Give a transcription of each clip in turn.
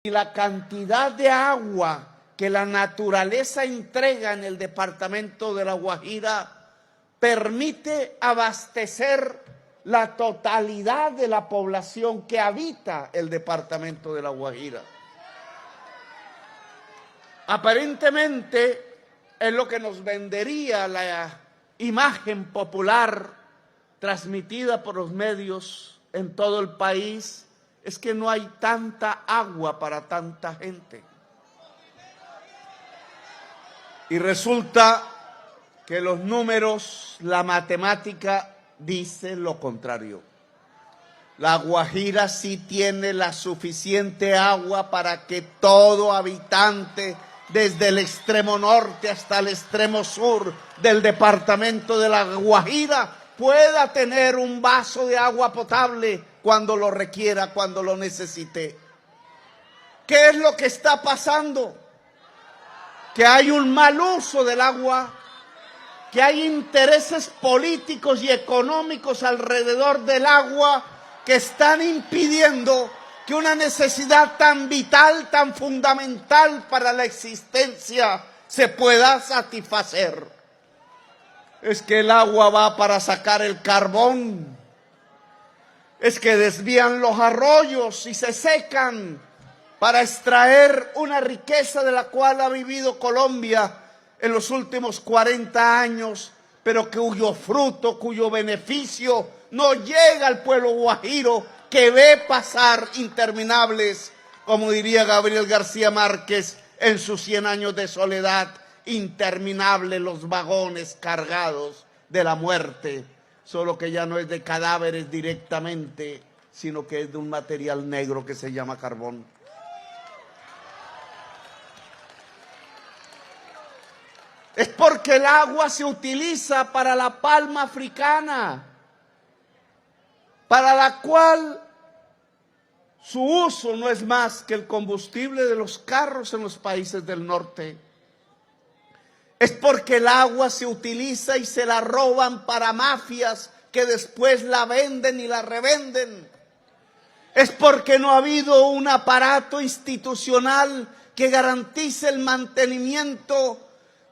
y la cantidad de agua que la naturaleza entrega en el departamento de La Guajira permite abastecer la totalidad de la población que habita el departamento de La Guajira. Aparentemente es lo que nos vendería la imagen popular transmitida por los medios en todo el país, es que no hay tanta agua para tanta gente. Y resulta que los números, la matemática dice lo contrario. La Guajira sí tiene la suficiente agua para que todo habitante, desde el extremo norte hasta el extremo sur del departamento de La Guajira, pueda tener un vaso de agua potable cuando lo requiera, cuando lo necesite. ¿Qué es lo que está pasando? Que hay un mal uso del agua, que hay intereses políticos y económicos alrededor del agua que están impidiendo que una necesidad tan vital, tan fundamental para la existencia se pueda satisfacer. Es que el agua va para sacar el carbón, es que desvían los arroyos y se secan para extraer una riqueza de la cual ha vivido Colombia en los últimos 40 años, pero cuyo fruto, cuyo beneficio no llega al pueblo guajiro, que ve pasar interminables, como diría Gabriel García Márquez en sus 100 años de soledad, interminables los vagones cargados de la muerte, solo que ya no es de cadáveres directamente, sino que es de un material negro que se llama carbón. Es porque el agua se utiliza para la palma africana, para la cual su uso no es más que el combustible de los carros en los países del norte. Es porque el agua se utiliza y se la roban para mafias que después la venden y la revenden. Es porque no ha habido un aparato institucional que garantice el mantenimiento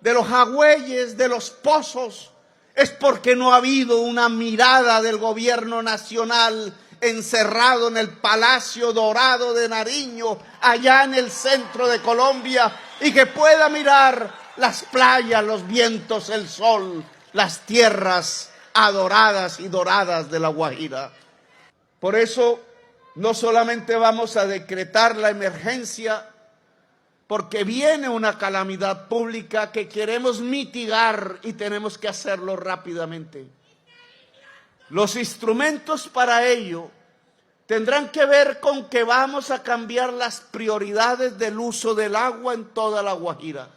de los agüeyes, de los pozos. Es porque no ha habido una mirada del gobierno nacional encerrado en el Palacio Dorado de Nariño, allá en el centro de Colombia, y que pueda mirar las playas, los vientos, el sol, las tierras adoradas y doradas de La Guajira. Por eso no solamente vamos a decretar la emergencia, porque viene una calamidad pública que queremos mitigar y tenemos que hacerlo rápidamente. Los instrumentos para ello tendrán que ver con que vamos a cambiar las prioridades del uso del agua en toda La Guajira.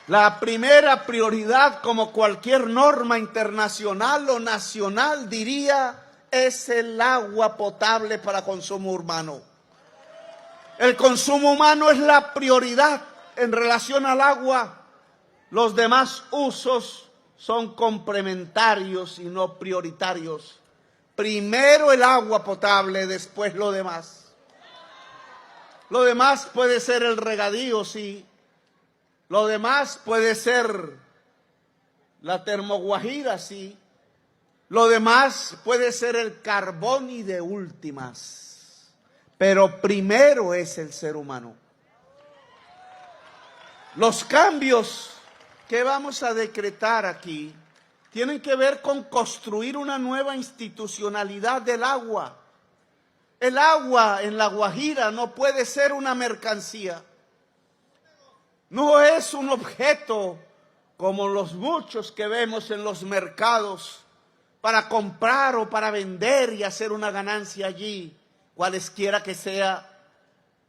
La primera prioridad, como cualquier norma internacional o nacional diría, es el agua potable para consumo humano. El consumo humano es la prioridad en relación al agua. Los demás usos son complementarios y no prioritarios. Primero el agua potable, después lo demás. Lo demás puede ser el regadío, sí. Lo demás puede ser la termoguajira, sí. Lo demás puede ser el carbón y de últimas. Pero primero es el ser humano. Los cambios que vamos a decretar aquí tienen que ver con construir una nueva institucionalidad del agua. El agua en La Guajira no puede ser una mercancía. No es un objeto como los muchos que vemos en los mercados para comprar o para vender y hacer una ganancia allí. Cualesquiera que sea,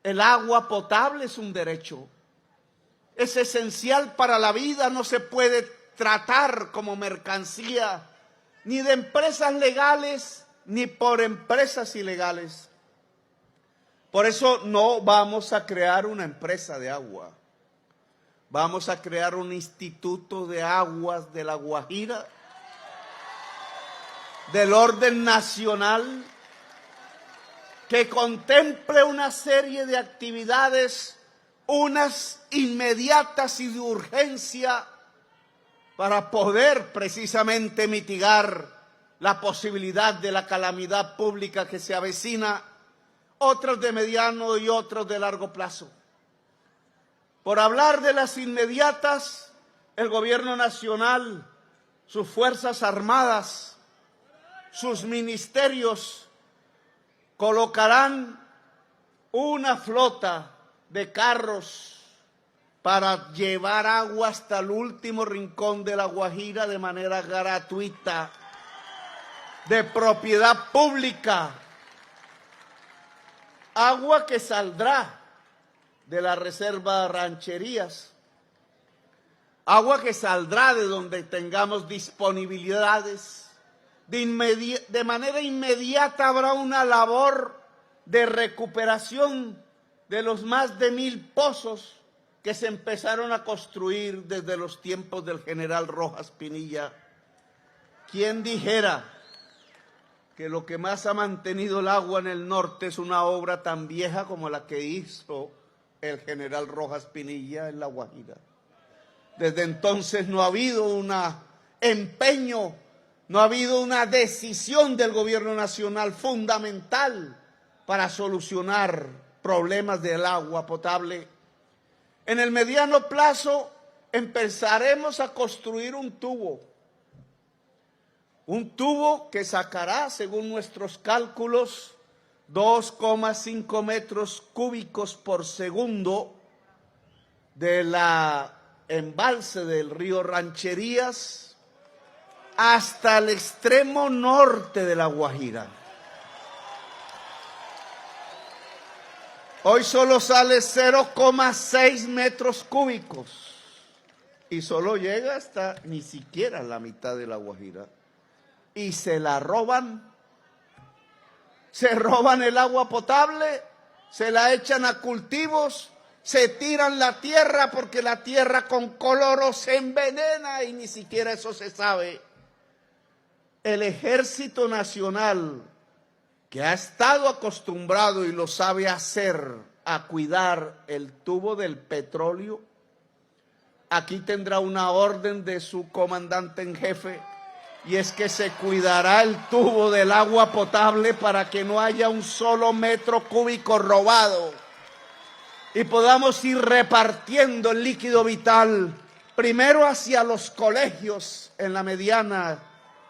el agua potable es un derecho. Es esencial para la vida, no se puede tratar como mercancía, ni de empresas legales, ni por empresas ilegales. Por eso no vamos a crear una empresa de agua. Vamos a crear un instituto de aguas de La Guajira, del orden nacional, que contemple una serie de actividades, unas inmediatas y de urgencia, para poder precisamente mitigar la posibilidad de la calamidad pública que se avecina, otros de mediano y otros de largo plazo. Por hablar de las inmediatas, el gobierno nacional, sus fuerzas armadas, sus ministerios colocarán una flota de carros para llevar agua hasta el último rincón de La Guajira de manera gratuita, de propiedad pública. Agua que saldrá de la reserva Rancherías, agua que saldrá de donde tengamos disponibilidades. De manera inmediata habrá una labor de recuperación de los más de 1000 pozos que se empezaron a construir desde los tiempos del general Rojas Pinilla. ¿Quién dijera que lo que más ha mantenido el agua en el norte es una obra tan vieja como la que hizo el general Rojas Pinilla en La Guajira? Desde entonces no ha habido un empeño, no ha habido una decisión del gobierno nacional fundamental para solucionar problemas del agua potable. En el mediano plazo empezaremos a construir un tubo que sacará, según nuestros cálculos, 2,5 metros cúbicos por segundo de la embalse del río Rancherías hasta el extremo norte de La Guajira. Hoy solo sale 0,6 metros cúbicos y solo llega hasta ni siquiera la mitad de La Guajira. Y se la roban, se roban el agua potable, se la echan a cultivos, se tiran la tierra porque la tierra con cloro se envenena y ni siquiera eso se sabe. El Ejército Nacional, que ha estado acostumbrado y lo sabe hacer a cuidar el tubo del petróleo, aquí tendrá una orden de su comandante en jefe, y es que se cuidará el tubo del agua potable para que no haya un solo metro cúbico robado y podamos ir repartiendo el líquido vital primero hacia los colegios en la mediana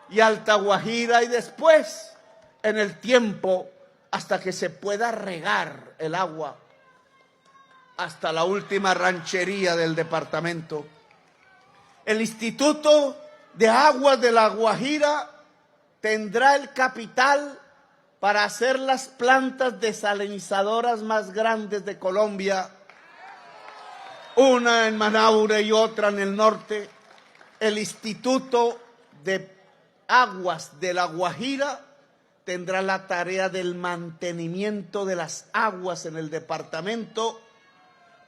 y Alta Guajira y después en el tiempo hasta que se pueda regar el agua hasta la última ranchería del departamento. El Instituto de Aguas de La Guajira tendrá el capital para hacer las plantas desalinizadoras más grandes de Colombia, una en Manaure y otra en el norte. El Instituto de Aguas de La Guajira tendrá la tarea del mantenimiento de las aguas en el departamento.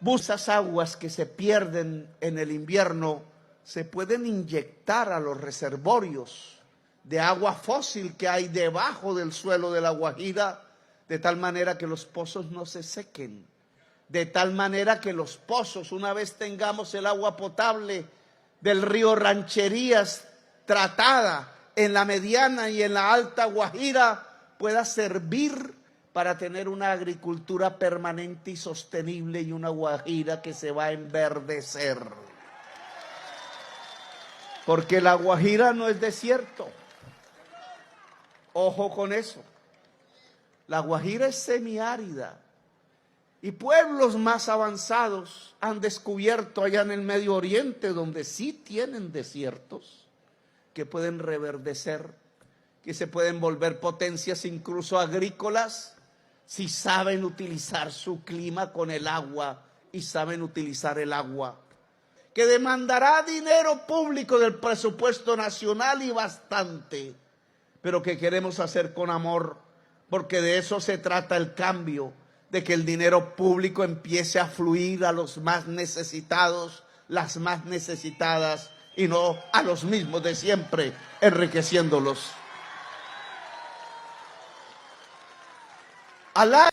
Esas aguas que se pierden en el invierno se pueden inyectar a los reservorios de agua fósil que hay debajo del suelo de La Guajira, de tal manera que los pozos no se sequen, de tal manera que los pozos, una vez tengamos el agua potable del río Rancherías tratada en la mediana y en la Alta Guajira, pueda servir para tener una agricultura permanente y sostenible y una Guajira que se va a enverdecer. Porque La Guajira no es desierto. Ojo con eso. La Guajira es semiárida. Y pueblos más avanzados han descubierto allá en el Medio Oriente, donde sí tienen desiertos, que pueden reverdecer, que se pueden volver potencias incluso agrícolas, si saben utilizar su clima con el agua y saben utilizar el agua, que demandará dinero público del presupuesto nacional y bastante, pero que queremos hacer con amor, porque de eso se trata el cambio, de que el dinero público empiece a fluir a los más necesitados, las más necesitadas, y no a los mismos de siempre, enriqueciéndolos. al año.